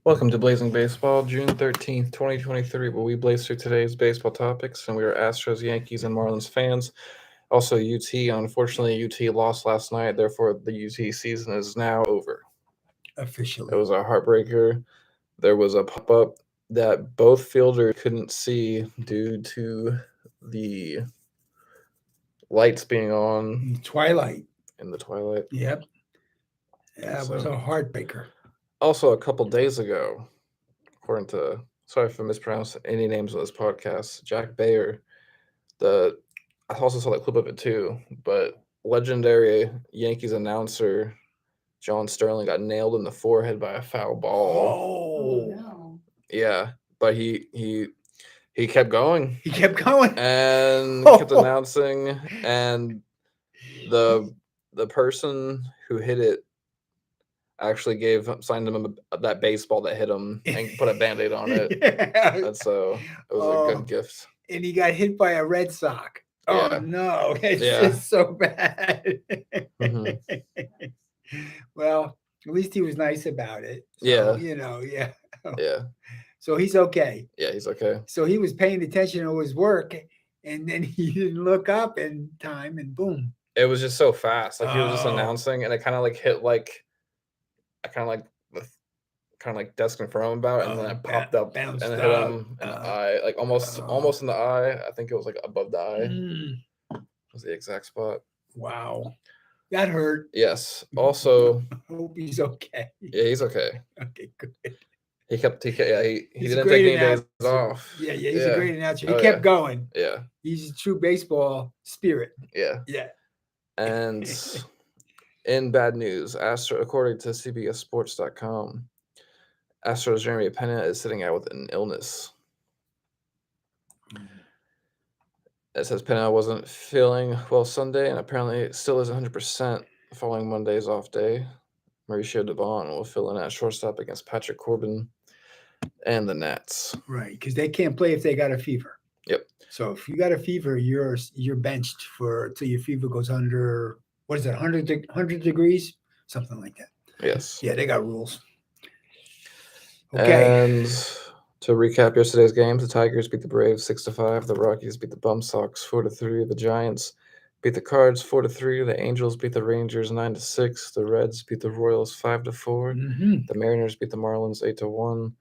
Welcome to Blazing Baseball, June 13th, 2023, where we blaze through today's baseball topics, and we are Astros, Yankees, and Marlins fans. Also, UT. Unfortunately, UT lost last night, therefore, the UT season is now over. Officially. It was a heartbreaker. There was a pop up that both fielders couldn't see due to the lights being on Twilight. in the twilight. Yep. Yeah, it was a heartbreaker. Also, a couple days ago, according to, sorry if I mispronounce any names on this podcast, Jack Bayer, I also saw that clip of it too, but legendary Yankees announcer John Sterling got nailed in the forehead by a foul ball. Oh, no. Yeah, but he kept going. He kept going and kept announcing, and the person who hit it actually signed him that baseball that hit him and put a Band-Aid on it. Yeah. And so it was a good gift. And he got hit by a Red Sox. Oh, Yeah. no. It's just so bad. Well, at least he was nice about it. So, Yeah. So he's okay. Yeah, he's okay. So he was paying attention to his work, and then he didn't look up in time, and boom. It was just so fast. Like he was just announcing, and it kind of like hit I kind of like desk in front of him about, and then it popped up and it hit him in the eye, like almost in the eye. I think it was like above the eye. Was the exact spot. Wow, that hurt. Yes. Also, hope he's okay. Yeah, he's okay. Okay, good. He didn't take any days off. Yeah, he's a great announcer. He kept going. Yeah. He's a true baseball spirit. Yeah. And in bad news, according to CBSSports.com, Astros Jeremy Pena is sitting out with an illness. It says Pena wasn't feeling well Sunday, and apparently it still isn't 100% following Monday's off day. Mauricio Dubon will fill in at shortstop against Patrick Corbin and the Nats. Right, because they can't play if they got a fever. Yep. So if you got a fever, you're benched till your fever goes under, what is it, 100 degrees? Something like that. Yes. Yeah, they got rules. Okay. And to recap yesterday's games, the Tigers beat the Braves 6-5. The Rockies beat the Bum Sox 4-3. The Giants beat the Cards 4-3. The Angels beat the Rangers 9-6. The Reds beat the Royals 5-4. The Mariners beat the Marlins 8-1.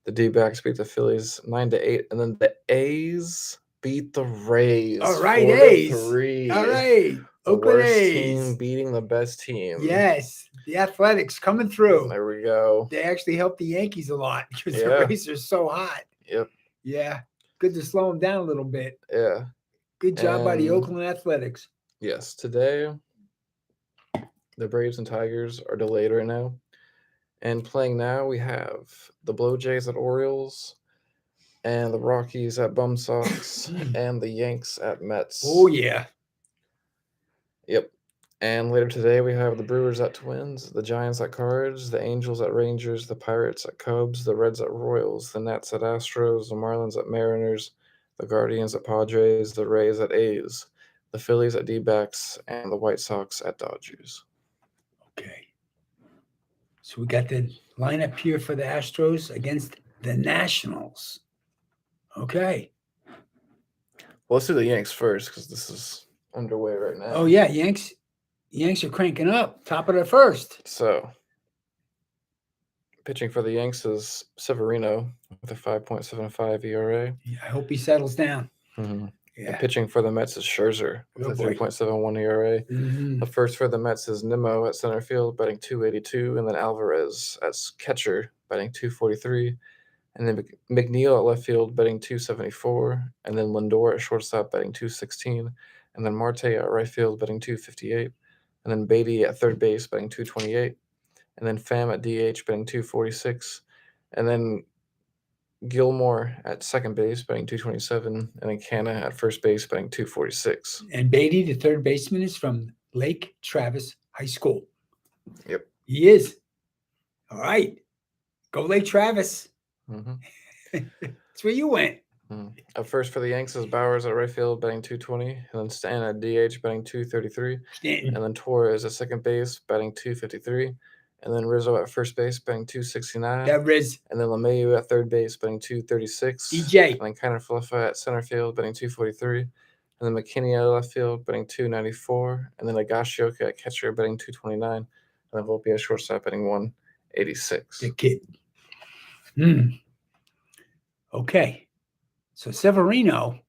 The D-backs beat the Phillies 9-8, and then the A's beat the Rays. All right, A's. 4-3. All right, Oakland A's team beating the best team. Yes, the Athletics coming through. There we go. They actually helped the Yankees a lot because the Rays are so hot. Yep. Yeah, good to slow them down a little bit. Yeah. Good job by the Oakland Athletics. Yes, today the Braves and Tigers are delayed right now. And playing now, we have the Blue Jays at Orioles, and the Rockies at Bum Sox, and the Yanks at Mets. Oh, yeah. Yep. And later today, we have the Brewers at Twins, the Giants at Cards, the Angels at Rangers, the Pirates at Cubs, the Reds at Royals, the Nats at Astros, the Marlins at Mariners, the Guardians at Padres, the Rays at A's, the Phillies at D-backs, and the White Sox at Dodgers. Okay. So we got the lineup here for the Astros against the Nationals. Okay. Well, let's do the Yanks first because this is underway right now. Oh, yeah. Yanks are cranking up. Top of the first. So, pitching for the Yanks is Severino with a 5.75 ERA. Yeah, I hope he settles down. Mm-hmm. Yeah. And pitching for the Mets is Scherzer with a 3.71 ERA. Mm-hmm. The first for the Mets is Nimmo at center field, batting .282, and then Alvarez as catcher, batting .243, and then McNeil at left field, batting .274, and then Lindor at shortstop, batting .216, and then Marte at right field, batting .258, and then Beatty at third base, batting .228, and then Pham at DH, batting .246, and then Gilmore at second base, batting .227, and then Canna at first base, batting .246. And Beatty, the third baseman, is from Lake Travis High School. Yep. He is. All right. Go Lake Travis. Mm-hmm. That's where you went. Mm-hmm. Up first for the Yanks is Bowers at right field, batting .220, and then Stanton at DH, batting .233, and then Torres at second base, batting .253, And then Rizzo at first base, batting 269. That Riz. And then LeMahieu at third base, batting 236. DJ. And then Kiner Falefa at center field, batting 243. And then McKinney at left field, batting 294. And then Higashioka at catcher, batting 229. And then Volpe at shortstop, batting 186. The kid. Okay. So Severino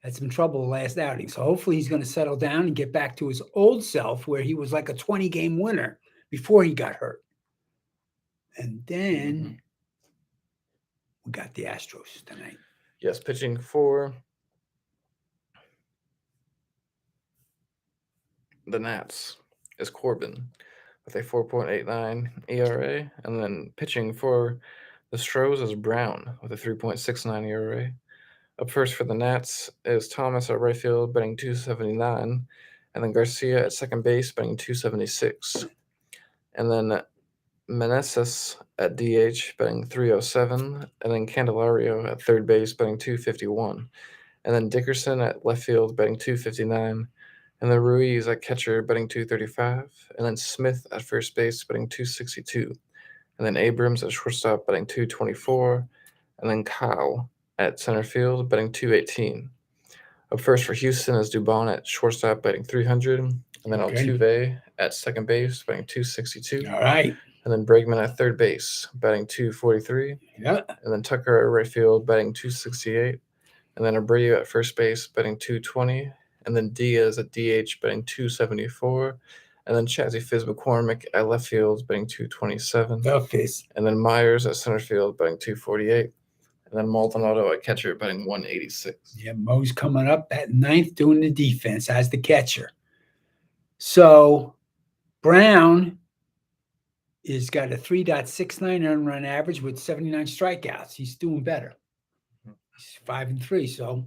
had some trouble last outing. So hopefully he's going to settle down and get back to his old self where he was like a 20-game winner before he got hurt. And then we got the Astros tonight. Yes, pitching for the Nats is Corbin with a 4.89 ERA. And then pitching for the Astros is Brown with a 3.69 ERA. Up first for the Nats is Thomas at right field, batting 279. And then Garcia at second base, batting 276. And then Meneses at DH, batting 307. And then Candelario at third base, batting 251. And then Dickerson at left field, batting 259. And then Ruiz at catcher, batting 235. And then Smith at first base, batting 262. And then Abrams at shortstop, batting 224. And then Kyle at center field, batting 218. Up first for Houston is Dubon at shortstop, batting 300. And then Altuve at second base, batting 262. All right. And then Bregman at third base, batting 243. Yeah. And then Tucker at right field, batting 268. And then Abreu at first base, batting 220. And then Diaz at DH, batting 274. And then Chazzy Fizz McCormick at left field, batting 227. The Fizz. And then Myers at center field, batting 248. And then Maldonado at catcher, batting 186. Yeah, Mo's coming up at ninth doing the defense as the catcher. So Brown is got a 3.69 earned run average with 79 strikeouts. He's doing better. He's 5-3, so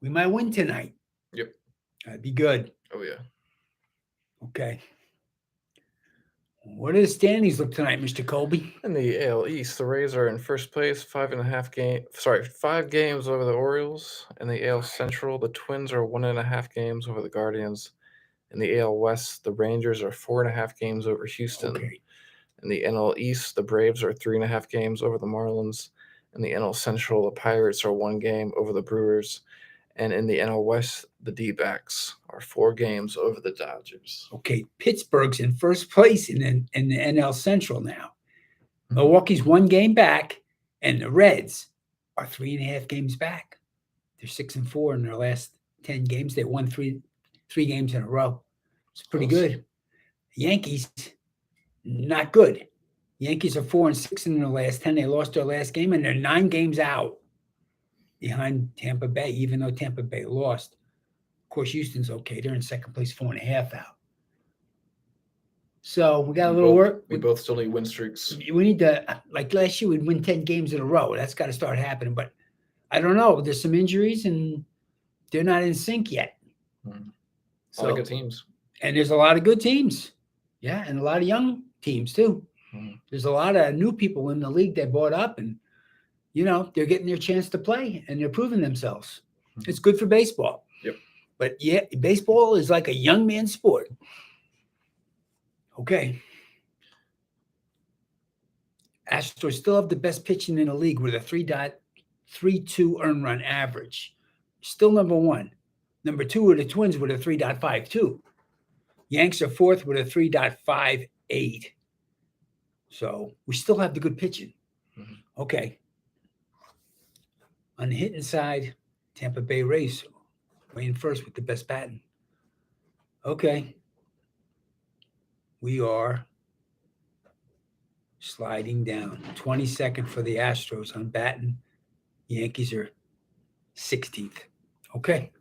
we might win tonight. Yep. That'd be good. Oh, yeah. Okay. What do the standings look tonight, Mr. Colby? In the AL East, the Rays are in first place, 5 games over the Orioles. In the AL Central, the Twins are 1.5 games over the Guardians. In the AL West, the Rangers are 4.5 games over Houston. Okay. In the NL East, the Braves are 3.5 games over the Marlins. In the NL Central, the Pirates are 1 game over the Brewers. And in the NL West, the D-backs are 4 games over the Dodgers. Okay, Pittsburgh's in first place in the NL Central now. Milwaukee's 1 game back, and the Reds are 3.5 games back. They're 6-4 in their last 10 games. They won three games in a row. It's pretty good. Yankees, not good. Yankees are 4-6 in their last 10. They lost their last game, and they're 9 games out behind Tampa Bay, even though Tampa Bay lost. Of course, Houston's okay. They're in second place, 4.5 out. So we got a little work. We both still need win streaks. We need to, like last year, we'd win 10 games in a row. That's got to start happening. But I don't know. There's some injuries, and they're not in sync yet. A lot of good teams. And there's a lot of good teams. Yeah, and a lot of young teams, too. There's a lot of new people in the league they brought up, and they're getting their chance to play, and they're proving themselves. It's good for baseball. Yep. But yeah, baseball is like a young man's sport. Okay. Astros still have the best pitching in the league with a 3.32 earned run average. Still number 1. Number 2 are the Twins with a 3.52. Yanks are 4th with a 3.58. So we still have the good pitching. Okay. On the hitting side, Tampa Bay Rays weighing first with the best batting. Okay. We are sliding down. 22nd for the Astros on batting. Yankees are 16th. Okay.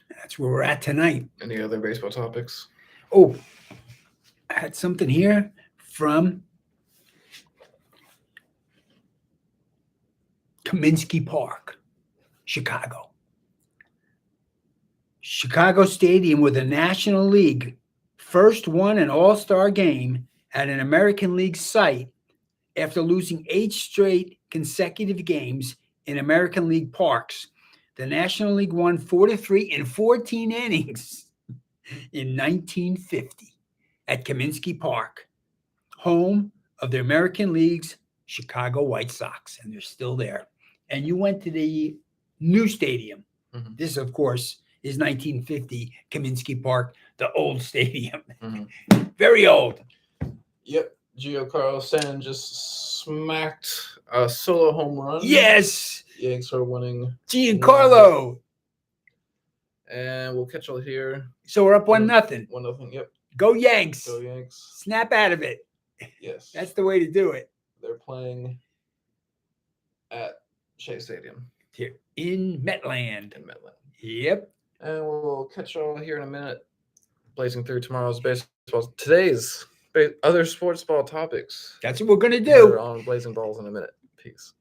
That's where we're at tonight. Any other baseball topics? Oh, I had something here from Kaminsky Park, Chicago. Chicago Stadium with the National League first won an all-star game at an American League site after losing 8 straight consecutive games in American League parks. The National League won 4-3 in 14 innings in 1950. at Kaminsky Park, home of the American League's Chicago White Sox, and they're still there. And you went to the new stadium. Mhm. This, of course, is 1950 Kaminsky Park, the old stadium. Mhm. Very old. Yep. Giancarlo Stanton just smacked a solo home run. Yes, Yanks are winning. Giancarlo. And we'll catch all here. So we're up 1-0. 1-0. Yep. Go Yanks. Go Yanks. Snap out of it. Yes. That's the way to do it. They're playing at Shea Stadium Here in Metland. in Midland. Yep. And we'll catch all here in a minute. Blazing through today's other sports ball topics. That's what we're going to We're do. on Blazing Balls in a minute. Peace.